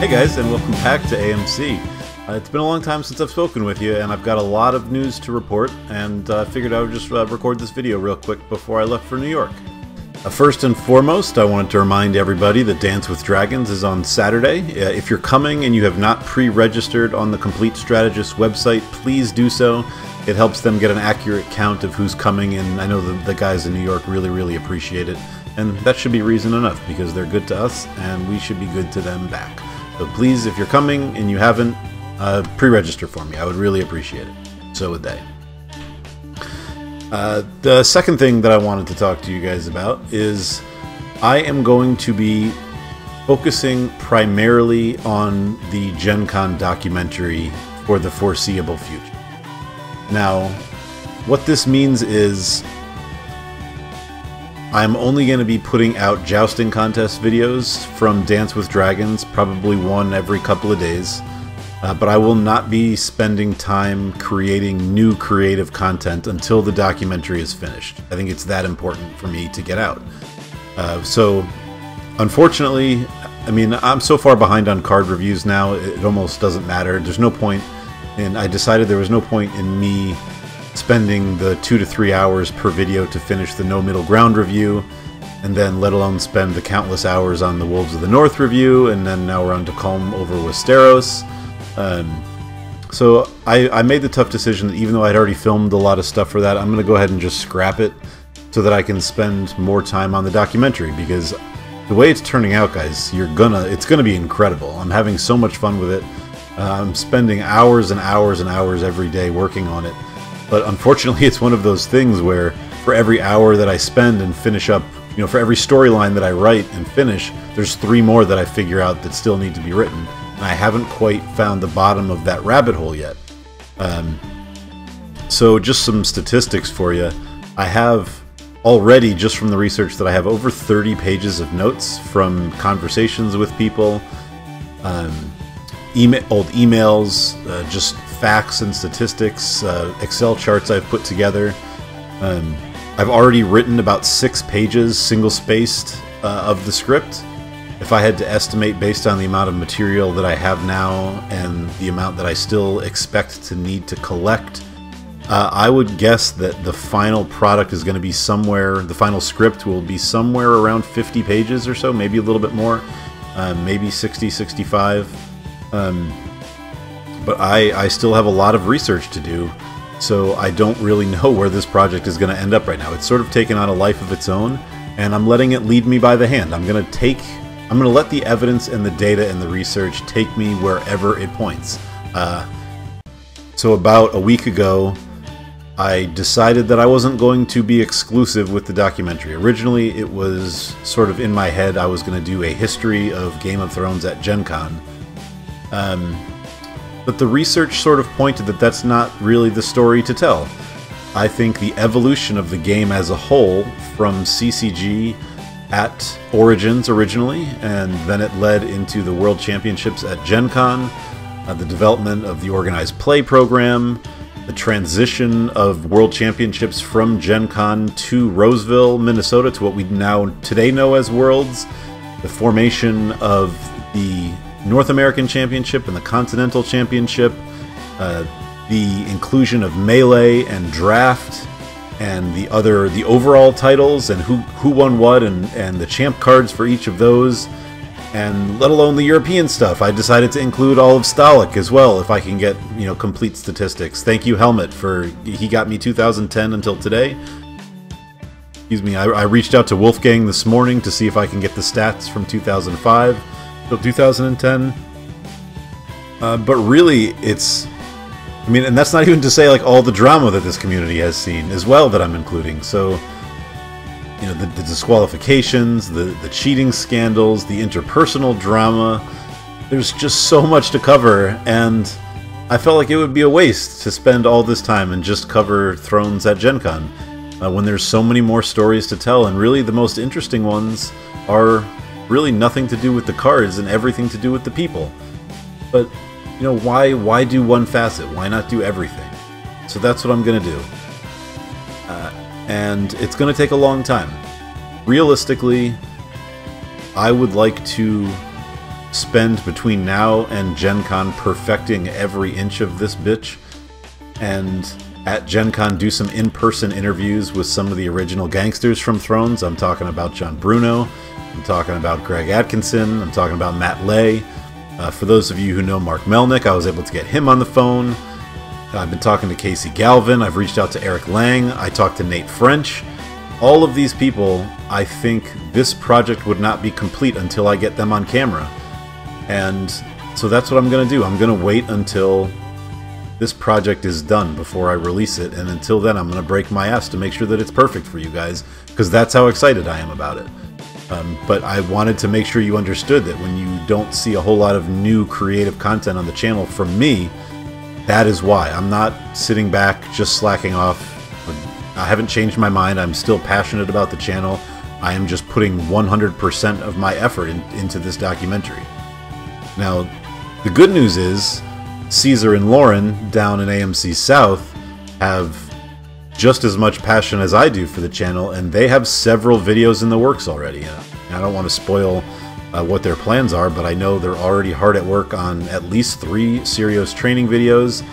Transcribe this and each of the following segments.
Hey guys, and welcome back to AMC. It's been a long time since I've spoken with you, and I've got a lot of news to report, and I figured I would just record this video real quick before I left for New York. First and foremost, I wanted to remind everybody that Dance with Dragons is on Saturday. If you're coming and you have not pre-registered on the Complete Strategist website, please do so. It helps them get an accurate count of who's coming, and I know the guys in New York really appreciate it. And that should be reason enough, because they're good to us, and we should be good to them back. So please, if you're coming and you haven't, pre-register for me. I would really appreciate it. So would they. The second thing that I wanted to talk to you guys about is I am going to be focusing primarily on the Gencon documentary for the foreseeable future. Now, what this means is I'm only going to be putting out jousting contest videos from Dance with Dragons, probably one every couple of days, but I will not be spending time creating new creative content until the documentary is finished. I think it's that important for me to get out. So, unfortunately, I mean, I'm so far behind on card reviews now, it almost doesn't matter. There's no point, and I decided there was no point in me spending the 2 to 3 hours per video to finish the No Middle Ground review, and then let alone spend the countless hours on the Wolves of the North review, and then now we're on to Calm over Westeros. So I made the tough decision that even though I'd already filmed a lot of stuff for that, I'm going to go ahead and just scrap it so that I can spend more time on the documentary, because the way it's turning out, guys, it's gonna be incredible. I'm having so much fun with it. I'm spending hours and hours and hours every day working on it. But unfortunately, it's one of those things where for every hour that I spend and finish up, you know, for every storyline that I write and finish, there's 3 more that I figure out that still need to be written. And I haven't quite found the bottom of that rabbit hole yet. So just some statistics for you. I have already, just from the research that I have, over 30 pages of notes from conversations with people, old emails, just facts and statistics, Excel charts I've put together. I've already written about 6 pages, single-spaced, of the script. If I had to estimate based on the amount of material that I have now and the amount that I still expect to need to collect, I would guess that the final product is going to be somewhere, the final script will be somewhere around 50 pages or so, maybe a little bit more, maybe 60, 65. But I still have a lot of research to do, so I don't really know where this project is going to end up right now. It's sort of taken on a life of its own, and I'm letting it lead me by the hand. I'm going to let the evidence and the data and the research take me wherever it points. So about a week ago, I decided that I wasn't going to be exclusive with the documentary. Originally, it was sort of in my head I was going to do a history of Game of Thrones at Gencon. But the research sort of pointed that that's not really the story to tell. I think the evolution of the game as a whole, from CCG at Origins originally, and then it led into the World Championships at Gencon, the development of the organized play program, the transition of World Championships from Gencon to Roseville, Minnesota, to what we now today know as Worlds, the formation of the North American Championship and the Continental Championship, the inclusion of Melee and Draft, and the overall titles, and who won what, and the champ cards for each of those, and let alone the European stuff. I decided to include all of Stalik as well, if I can get, you know, complete statistics. Thank you, Helmet, he got me 2010 until today. Excuse me, I reached out to Wolfgang this morning to see if I can get the stats from 2005 till 2010. But really, I mean, and that's not even to say like all the drama that this community has seen as well that I'm including. So, you know, the disqualifications, the cheating scandals, the interpersonal drama. There's just so much to cover, and I felt like it would be a waste to spend all this time and just cover Thrones at Gencon, when there's so many more stories to tell, and really the most interesting ones are really nothing to do with the cards and everything to do with the people. But you know, why do one facet? Why not do everything? So that's what I'm going to do. And it's going to take a long time. Realistically, I would like to spend between now and Gencon perfecting every inch of this bitch, and at Gencon do some in-person interviews with some of the original gangsters from Thrones. I'm talking about John Bruno, I'm talking about Greg Atkinson, I'm talking about Matt Lay. For those of you who know Mark Melnick, I was able to get him on the phone. I've been talking to Casey Galvin, I've reached out to Eric Lang, I talked to Nate French. All of these people, I think this project would not be complete until I get them on camera. And so that's what I'm going to do. I'm going to wait until this project is done before I release it, and until then I'm going to break my ass to make sure that it's perfect for you guys, because that's how excited I am about it. But I wanted to make sure you understood that when you don't see a whole lot of new creative content on the channel from me, that is why. I'm not sitting back just slacking off. I haven't changed my mind. I'm still passionate about the channel. I am just putting 100% of my effort into this documentary. Now, the good news is Caesar and Lauren down in AMC South have just as much passion as I do for the channel, and they have several videos in the works already. I don't want to spoil what their plans are, but I know they're already hard at work on at least 3 Serios training videos.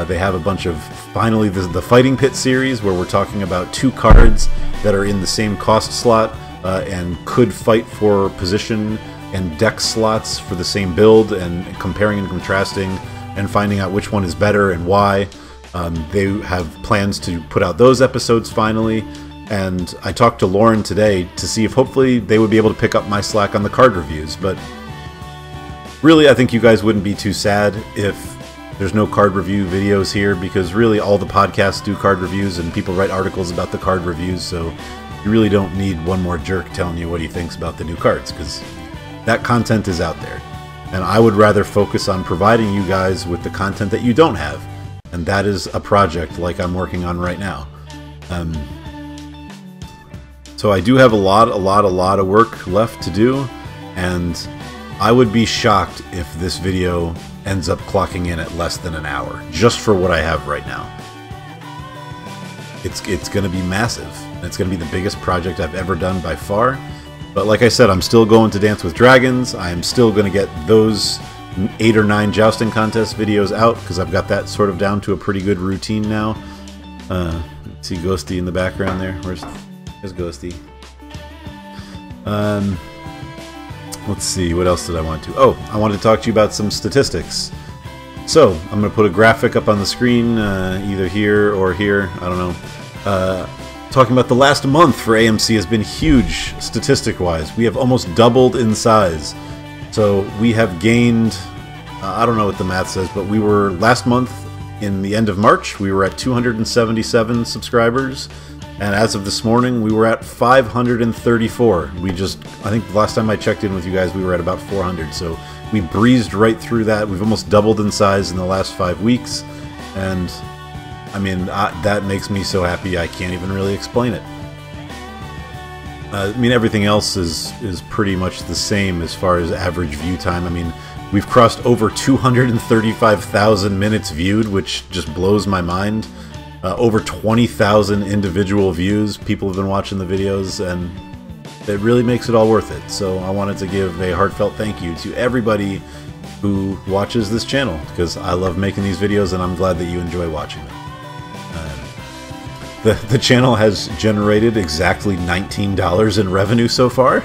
They have a bunch of, finally, the Fighting Pit series, where we're talking about 2 cards that are in the same cost slot and could fight for position and deck slots for the same build, and comparing and contrasting and finding out which one is better and why. They have plans to put out those episodes finally, and I talked to Lauren today to see if hopefully they would be able to pick up my slack on the card reviews, but really I think you guys wouldn't be too sad if there's no card review videos here, because really all the podcasts do card reviews and people write articles about the card reviews, so you really don't need one more jerk telling you what he thinks about the new cards, because that content is out there. And I would rather focus on providing you guys with the content that you don't have, and that is a project like I'm working on right now. So I do have a lot of work left to do, and I would be shocked if this video ends up clocking in at less than an hour, just for what I have right now. It's going to be massive. It's going to be the biggest project I've ever done by far. But like I said, I'm still going to Dance with Dragons. I'm still going to get those 8 or 9 jousting contest videos out, because I've got that sort of down to a pretty good routine now. See Ghosty in the background there. There's Ghosty. Let's see, what else did I want to? Oh, I wanted to talk to you about some statistics. So, I'm going to put a graphic up on the screen, either here or here, I don't know. Talking about the last month for AMC has been huge statistic-wise. We have almost doubled in size. So we have gained, I don't know what the math says, but we were last month, in the end of March, we were at 277 subscribers. And as of this morning, we were at 534. I think the last time I checked in with you guys, we were at about 400. So we breezed right through that. We've almost doubled in size in the last 5 weeks. And I mean, that makes me so happy I can't even really explain it. I mean, everything else is pretty much the same as far as average view time. I mean, we've crossed over 235,000 minutes viewed, which just blows my mind. Over 20,000 individual views. People have been watching the videos, and it really makes it all worth it. So I wanted to give a heartfelt thank you to everybody who watches this channel, because I love making these videos and I'm glad that you enjoy watching them. The channel has generated exactly $19 in revenue so far.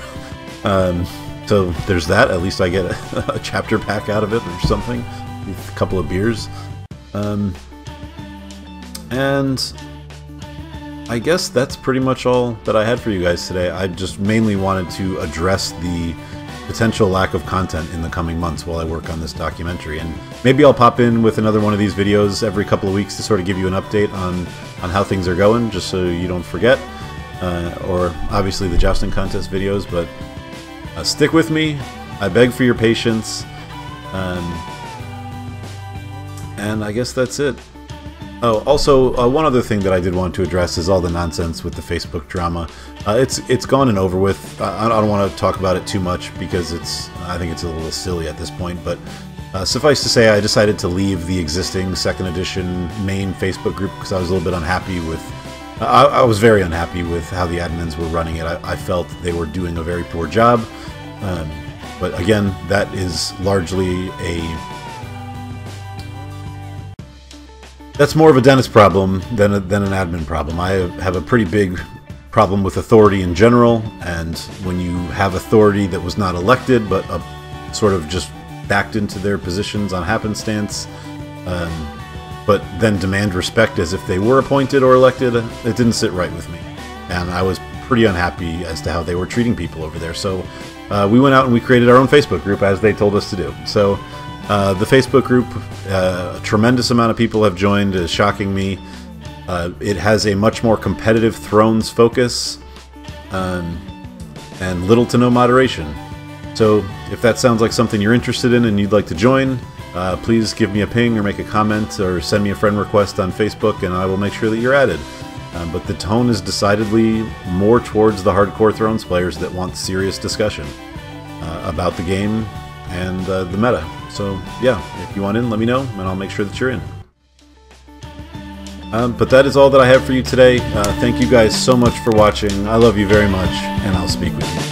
So there's that. At least I get a chapter pack out of it or something. A couple of beers. And I guess that's pretty much all that I had for you guys today. I just mainly wanted to address the potential lack of content in the coming months while I work on this documentary. And maybe I'll pop in with another one of these videos every couple of weeks to sort of give you an update on how things are going, just so you don't forget. Or obviously the jousting contest videos, but stick with me. I beg for your patience. And I guess that's it. Oh, also, one other thing that I did want to address is all the nonsense with the Facebook drama. It's gone and over with. I don't want to talk about it too much because I think it's a little silly at this point. But suffice to say, I decided to leave the existing 2nd edition main Facebook group because I was a little bit unhappy with. I was very unhappy with how the admins were running it. I felt they were doing a very poor job. But again, that is largely that's more of a Dennis problem than an admin problem. I have a pretty big problem with authority in general, and when you have authority that was not elected but sort of just backed into their positions on happenstance, but then demand respect as if they were appointed or elected, it didn't sit right with me. And I was pretty unhappy as to how they were treating people over there. So we went out and we created our own Facebook group as they told us to do. So the Facebook group, a tremendous amount of people have joined, is shocking me. It has a much more competitive Thrones focus and little to no moderation. So if that sounds like something you're interested in and you'd like to join, please give me a ping or make a comment or send me a friend request on Facebook, and I will make sure that you're added. But the tone is decidedly more towards the hardcore Thrones players that want serious discussion about the game and the meta. So yeah, if you want in, let me know, and I'll make sure that you're in. But that is all that I have for you today. Thank you guys so much for watching. I love you very much, and I'll speak with you.